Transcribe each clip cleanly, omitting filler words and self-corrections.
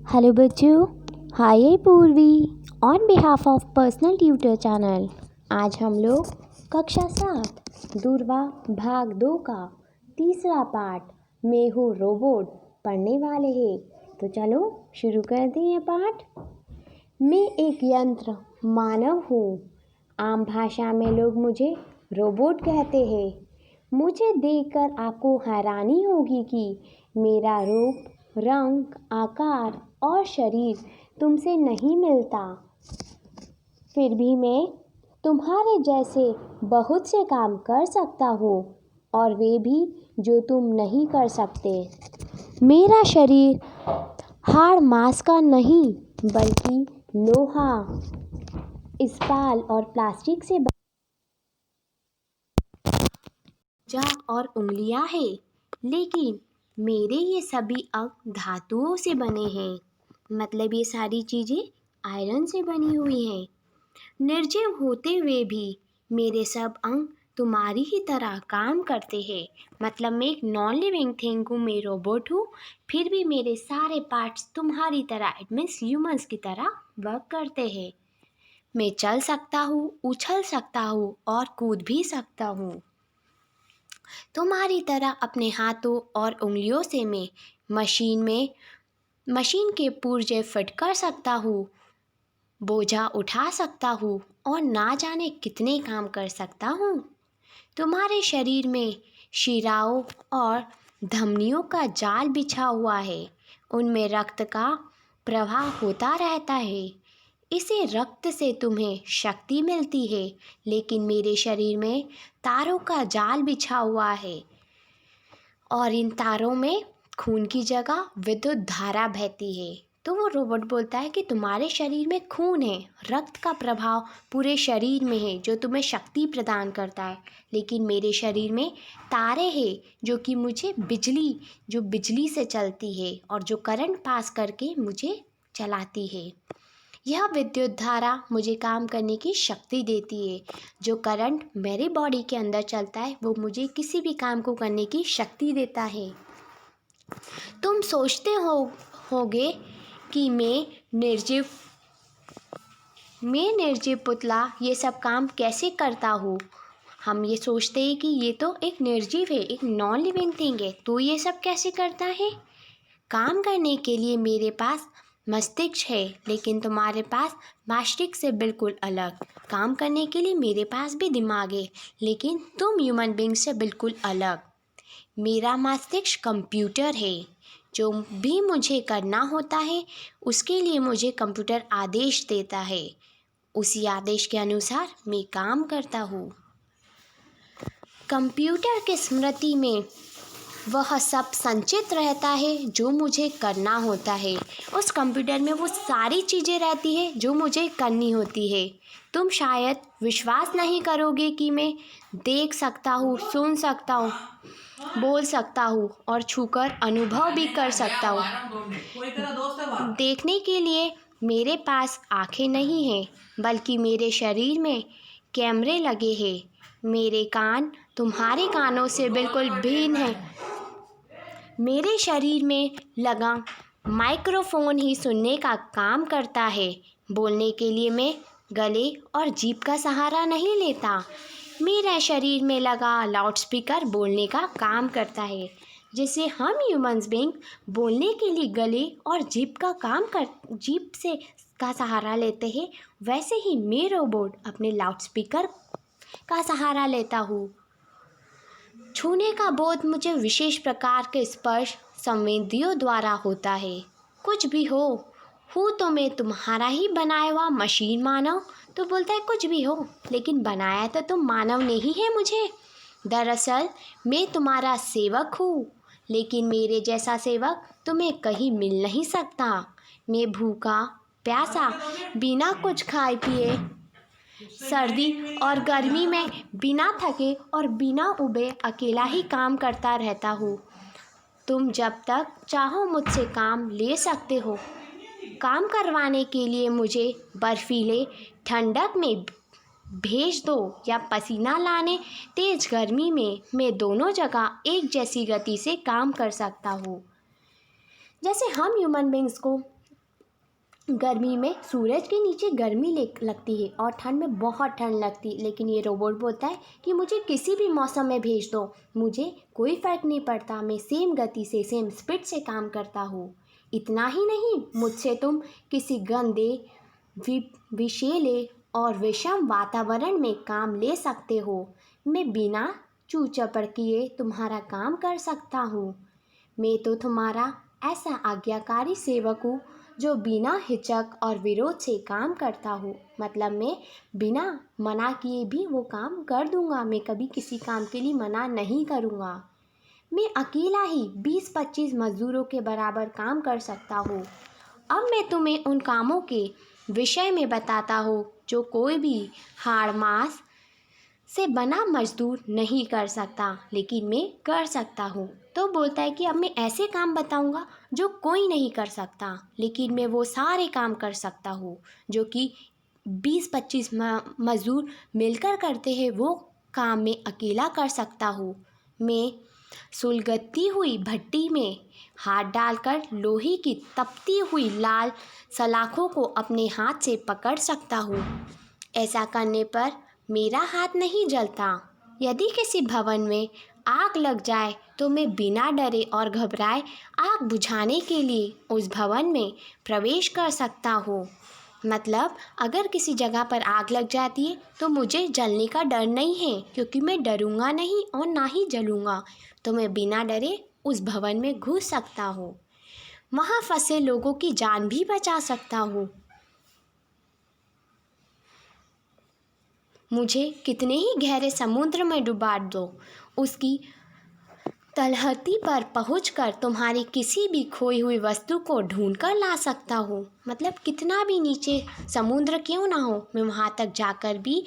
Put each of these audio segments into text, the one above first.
Hello बच्चों, हाय पूर्वी on behalf of personal tutor channel. आज हम लोग कक्षा 7 दूरवा भाग 2 का तीसरा पाठ मैं हूँ रोबोट पढ़ने वाले हैं। तो चलो शुरू करते हैं पाठ। मैं एक यंत्र मानव हूँ। आम भाषा में लोग मुझे रोबोट कहते हैं। मुझे देखकर आपको हैरानी होगी कि मेरा रूप, रंग, आकार और शरीर तुमसे नहीं मिलता। फिर भी मैं तुम्हारे जैसे बहुत से काम कर सकता हूँ, और वे भी जो तुम नहीं कर सकते। मेरा शरीर हाड़ मांस का नहीं, बल्कि लोहा, इस्पात और प्लास्टिक से जा और उंगलियां हैं। लेकिन मेरे ये सभी अंग धातुओं से बने हैं। मतलब ये सारी चीज़ें आयरन से बनी हुई हैं। निर्जीव होते हुए भी मेरे सब अंग तुम्हारी ही तरह काम करते हैं। मतलब मैं एक नॉन लिविंग थिंग हूँ, मैं रोबोट हूँ, फिर भी मेरे सारे पार्ट्स तुम्हारी तरह, इट मीन्स ह्यूमंस की तरह वर्क करते हैं। मैं चल सकता हूँ, उछल सकता हूँ और कूद भी सकता हूँ। तुम्हारी तरह अपने हाथों और उंगलियों से मैं मशीन के पुर्जे फिट कर सकता हूँ, बोझा उठा सकता हूँ और ना जाने कितने काम कर सकता हूँ। तुम्हारे शरीर में शिराओं और धमनियों का जाल बिछा हुआ है। उनमें रक्त का प्रवाह होता रहता है। इसे रक्त से तुम्हें शक्ति मिलती है। लेकिन मेरे शरीर में तारों का जाल बिछा हुआ है, और इन तारों में खून की जगह विद्युत धारा बहती है। तो वो रोबोट बोलता है कि तुम्हारे शरीर में खून है, रक्त का प्रभाव पूरे शरीर में है जो तुम्हें शक्ति प्रदान करता है। लेकिन मेरे शरीर में तारे हैं जो कि मुझे बिजली से चलती है और जो करंट पास करके मुझे चलाती है। यह विद्युत धारा मुझे काम करने की शक्ति देती है। जो करंट मेरी बॉडी के अंदर चलता है वो मुझे किसी भी काम को करने की शक्ति देता है। तुम सोचते होगे कि मैं निर्जीव पुतला ये सब काम कैसे करता हूँ। हम ये सोचते हैं कि ये तो एक निर्जीव है, एक नॉन लिविंग थिंग है, तो ये सब कैसे करता है। काम करने के लिए मेरे पास मस्तिष्क है, लेकिन तुम्हारे पास मस्तिष्क से बिल्कुल अलग। काम करने के लिए मेरे पास भी दिमाग है, लेकिन तुम ह्यूमन बीइंग से बिल्कुल अलग। मेरा मस्तिष्क कंप्यूटर है। जो भी मुझे करना होता है उसके लिए मुझे कंप्यूटर आदेश देता है। उसी आदेश के अनुसार मैं काम करता हूँ। कंप्यूटर की स्मृति में वह सब संचित रहता है जो मुझे करना होता है। उस कंप्यूटर में वो सारी चीज़ें रहती है जो मुझे करनी होती है। तुम शायद विश्वास नहीं करोगे कि मैं देख सकता हूँ, सुन सकता हूँ, बोल सकता हूँ और छूकर अनुभव भी कर सकता हूँ। देखने के लिए मेरे पास आँखें नहीं हैं, बल्कि मेरे शरीर में कैमरे लगे हैं। मेरे कान तुम्हारे कानों से बिल्कुल भिन्न हैं। मेरे शरीर में लगा माइक्रोफोन ही सुनने का काम करता है। बोलने के लिए मैं गले और जीभ का सहारा नहीं लेता। मेरे शरीर में लगा लाउडस्पीकर बोलने का काम करता है। जैसे हम ह्यूमंस बीइंग बोलने के लिए गले और जीभ से का सहारा लेते हैं, वैसे ही मैं रोबोट अपने लाउडस्पीकर का सहारा लेता हूँ। छूने का बोध मुझे विशेष प्रकार के स्पर्श संवेदियों द्वारा होता है। कुछ भी हो, हूँ तो मैं तुम्हारा ही बनाया हुआ मशीन मानव। तो बोलता है कुछ भी हो, लेकिन बनाया तो तुम मानव ने ही है मुझे। दरअसल मैं तुम्हारा सेवक हूँ, लेकिन मेरे जैसा सेवक तुम्हें कहीं मिल नहीं सकता। मैं भूखा प्यासा, बिना कुछ खाए पिए, सर्दी और गर्मी में बिना थके और बिना उबे अकेला ही काम करता रहता हूँ। तुम जब तक चाहो मुझसे काम ले सकते हो। काम करवाने के लिए मुझे बर्फीले ठंडक में भेज दो या पसीना लाने तेज गर्मी में, मैं दोनों जगह एक जैसी गति से काम कर सकता हूँ। जैसे हम ह्यूमन बीइंग्स को गर्मी में सूरज के नीचे गर्मी लगती है और ठंड में बहुत ठंड लगती है, लेकिन ये रोबोट बोलता है कि मुझे किसी भी मौसम में भेज दो, मुझे कोई फ़र्क नहीं पड़ता, मैं सेम गति से सेम स्पीड से काम करता हूँ। इतना ही नहीं, मुझसे तुम किसी गंदे विषैले और विषम वातावरण में काम ले सकते हो। मैं बिना चू चपड़ किए तुम्हारा काम कर सकता हूँ। मैं तो तुम्हारा ऐसा आज्ञाकारी सेवक हूँ जो बिना हिचक और विरोध से काम करता हूँ। मतलब मैं बिना मना किए भी वो काम कर दूँगा, मैं कभी किसी काम के लिए मना नहीं करूँगा। मैं अकेला ही 20-25 मज़दूरों के बराबर काम कर सकता हूँ। अब मैं तुम्हें उन कामों के विषय में बताता हूँ जो कोई भी हाड़ मास से बना मजदूर नहीं कर सकता, लेकिन मैं कर सकता हूँ। तो बोलता है कि अब मैं ऐसे काम बताऊँगा जो कोई नहीं कर सकता, लेकिन मैं वो सारे काम कर सकता हूँ जो कि 20-25 मज़दूर मिलकर करते हैं, वो काम मैं अकेला कर सकता हूँ। मैं सुलगती हुई भट्टी में हाथ डालकर लोहे की तपती हुई लाल सलाखों को अपने हाथ से पकड़ सकता हूँ। ऐसा करने पर मेरा हाथ नहीं जलता। यदि किसी भवन में आग लग जाए तो मैं बिना डरे और घबराए आग बुझाने के लिए उस भवन में प्रवेश कर सकता हूँ। मतलब अगर किसी जगह पर आग लग जाती है तो मुझे जलने का डर नहीं है, क्योंकि मैं डरूंगा नहीं और ना ही जलूंगा, तो मैं बिना डरे उस भवन में घुस सकता हूँ। वहाँ फंसे लोगों की जान भी बचा सकता हूँ। मुझे कितने ही गहरे समुद्र में डुबा दो, उसकी तलहटी पर पहुंचकर तुम्हारी किसी भी खोई हुई वस्तु को ढूंढ कर ला सकता हूँ। मतलब कितना भी नीचे समुद्र क्यों ना हो, मैं वहाँ तक जाकर भी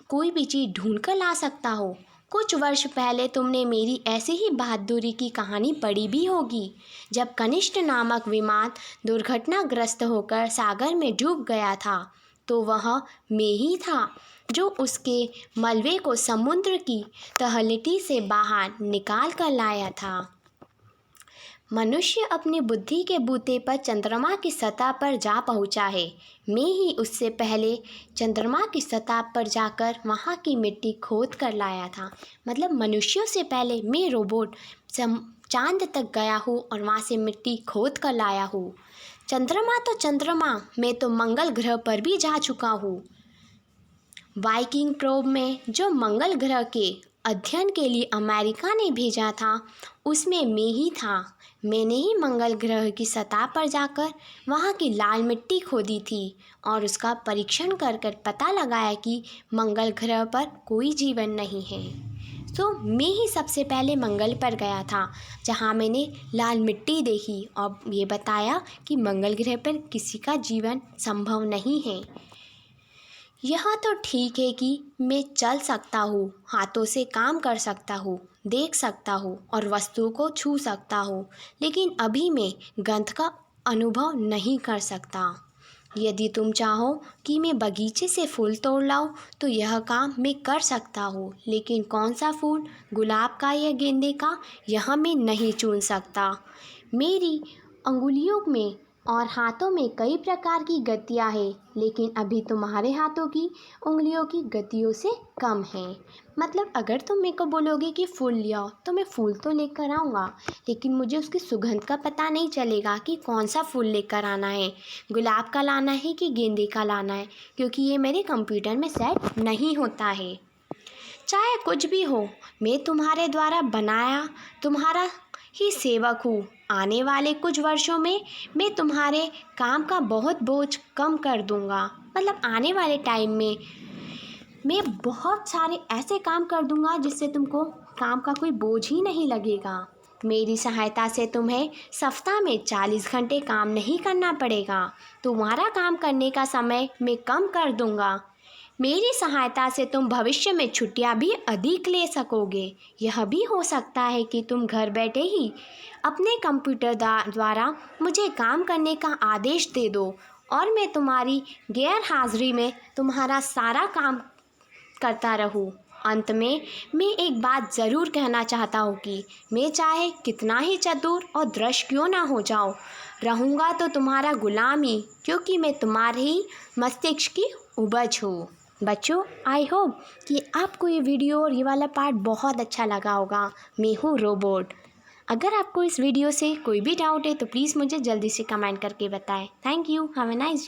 कोई भी चीज़ ढूंढ कर ला सकता हूँ। कुछ वर्ष पहले तुमने मेरी ऐसी ही बहादुरी की कहानी पढ़ी भी होगी, जब कनिष्ठ नामक विमान दुर्घटनाग्रस्त होकर सागर में डूब गया था, तो वह मैं ही था जो उसके मलबे को समुद्र की तलहटी से बाहर निकाल कर लाया था। मनुष्य अपनी बुद्धि के बूते पर चंद्रमा की सतह पर जा पहुंचा है। मैं ही उससे पहले चंद्रमा की सतह पर जाकर वहां की मिट्टी खोद कर लाया था। मतलब मनुष्यों से पहले मैं रोबोट चांद तक गया हूँ और वहाँ से मिट्टी खोद कर लाया हूँ। चंद्रमा तो चंद्रमा, मैं तो मंगल ग्रह पर भी जा चुका हूँ। वाइकिंग प्रोब में जो मंगल ग्रह के अध्ययन के लिए अमेरिका ने भेजा था, उसमें मैं ही था। मैंने ही मंगल ग्रह की सतह पर जाकर वहाँ की लाल मिट्टी खोदी थी और उसका परीक्षण कर कर पता लगाया कि मंगल ग्रह पर कोई जीवन नहीं है। तो मैं ही सबसे पहले मंगल पर गया था, जहाँ मैंने लाल मिट्टी देखी और ये बताया कि मंगल ग्रह पर किसी का जीवन संभव नहीं है। यह तो ठीक है कि मैं चल सकता हूँ, हाथों से काम कर सकता हूँ, देख सकता हूँ और वस्तुओं को छू सकता हूँ, लेकिन अभी मैं गंध का अनुभव नहीं कर सकता। यदि तुम चाहो कि मैं बगीचे से फूल तोड़ लाऊं तो यह काम मैं कर सकता हूँ, लेकिन कौन सा फूल, गुलाब का या गेंदे का, यह मैं नहीं चुन सकता। मेरी अंगुलियों में और हाथों में कई प्रकार की गतियाँ हैं, लेकिन अभी तुम्हारे हाथों की उंगलियों की गतियों से कम है। मतलब अगर तुम मेरे को बोलोगे कि फूल ले आओ तो मैं फूल तो लेकर आऊँगा, लेकिन मुझे उसकी सुगंध का पता नहीं चलेगा कि कौन सा फूल लेकर आना है, गुलाब का लाना है कि गेंदे का लाना है, क्योंकि ये मेरे कंप्यूटर में सेट नहीं होता है। चाहे कुछ भी हो, मैं तुम्हारे द्वारा बनाया तुम्हारा ही सेवक हूँ। आने वाले कुछ वर्षों में मैं तुम्हारे काम का बहुत बोझ कम कर दूँगा। मतलब आने वाले टाइम में मैं बहुत सारे ऐसे काम कर दूँगा जिससे तुमको काम का कोई बोझ ही नहीं लगेगा। मेरी सहायता से तुम्हें सप्ताह में 40 घंटे काम नहीं करना पड़ेगा। तुम्हारा काम करने का समय मैं कम कर दूँगा। मेरी सहायता से तुम भविष्य में छुट्टियां भी अधिक ले सकोगे। यह भी हो सकता है कि तुम घर बैठे ही अपने कंप्यूटर द्वारा मुझे काम करने का आदेश दे दो और मैं तुम्हारी गैर हाजिरी में तुम्हारा सारा काम करता रहूं। अंत में मैं एक बात ज़रूर कहना चाहता हूँ कि मैं चाहे कितना ही चतुर और दृष्ट क्यों ना हो जाऊँ, रहूँगा तो तुम्हारा गुलाम ही, क्योंकि मैं तुम्हारे ही मस्तिष्क की उपज हूँ। बच्चों, आई होप कि आपको ये वीडियो और ये वाला पार्ट बहुत अच्छा लगा होगा। मैं हूँ रोबोट। अगर आपको इस वीडियो से कोई भी डाउट है तो प्लीज़ मुझे जल्दी से कमेंट करके बताएं। Thank you. Have a nice